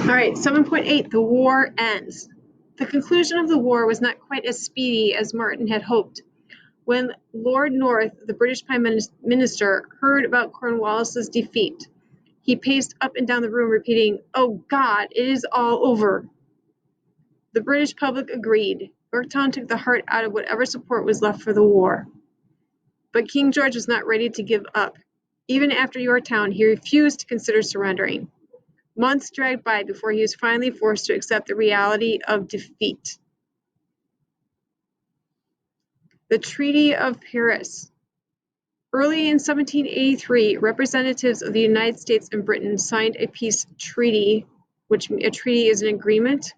All right, 7.8, the war ends. The conclusion of the war was not quite as speedy as Martin had hoped. When Lord North, the British Prime Minister, heard about Cornwallis's defeat, he paced up and down the room repeating, "Oh God, it is all over." The British public agreed. Yorktown took the heart out of whatever support was left for the war. But King George was not ready to give up. Even after Yorktown, he refused to consider surrendering. Months dragged by before he was finally forced to accept the reality of defeat. The Treaty of Paris. Early in 1783, representatives of the United States and Britain signed a peace treaty, which a treaty is an agreement,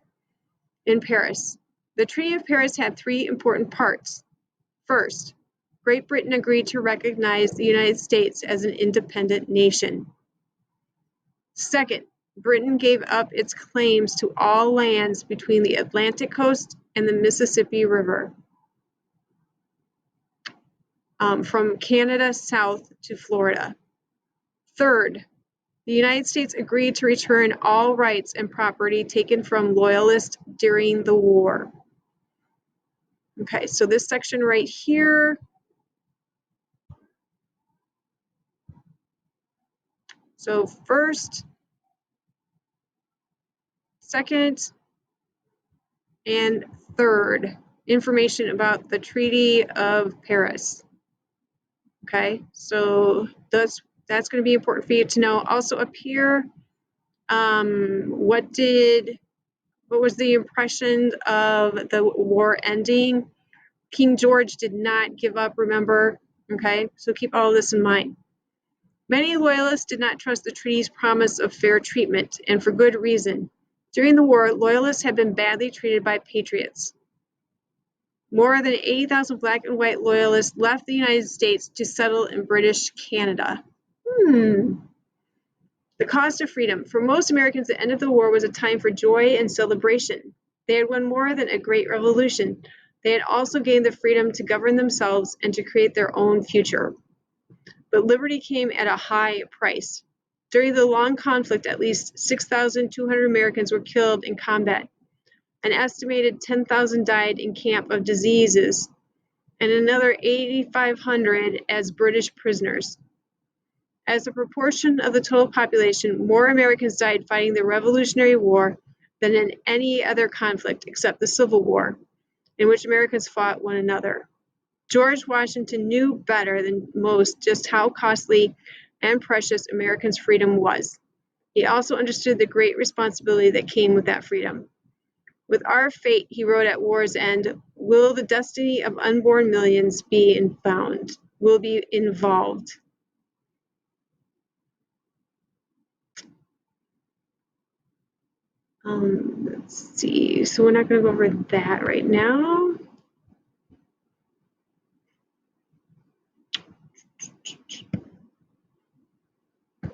in Paris. The Treaty of Paris had three important parts. First, Great Britain agreed to recognize the United States as an independent nation. Second, Britain gave up its claims to all lands between the Atlantic coast and the Mississippi River, from Canada south to Florida. Third, the United States agreed to return all rights and property taken from Loyalists during the war. Okay, so this section right here, so first, second, and third, information about the Treaty of Paris. Okay, so that's going to be important for you to know. Also up here, what was the impression of the war ending? King George did not give up, remember? Okay, so keep all of this in mind. Many loyalists did not trust the treaty's promise of fair treatment, and for good reason. During the war, loyalists had been badly treated by patriots. More than 80,000 black and white loyalists left the United States to settle in British Canada. The cost of freedom. For most Americans, the end of the war was a time for joy and celebration. They had won more than a great revolution. They had also gained the freedom to govern themselves and to create their own future. But liberty came at a high price. During the long conflict, at least 6,200 Americans were killed in combat. An estimated 10,000 died in camp of diseases, and another 8,500 as British prisoners. As a proportion of the total population, more Americans died fighting the Revolutionary War than in any other conflict except the Civil War, in which Americans fought one another. George Washington knew better than most just how costly and precious Americans' freedom was. He also understood the great responsibility that came with that freedom. With our fate, he wrote at war's end, will the destiny of unborn millions be involved. Let's see, so we're not going to go over that right now.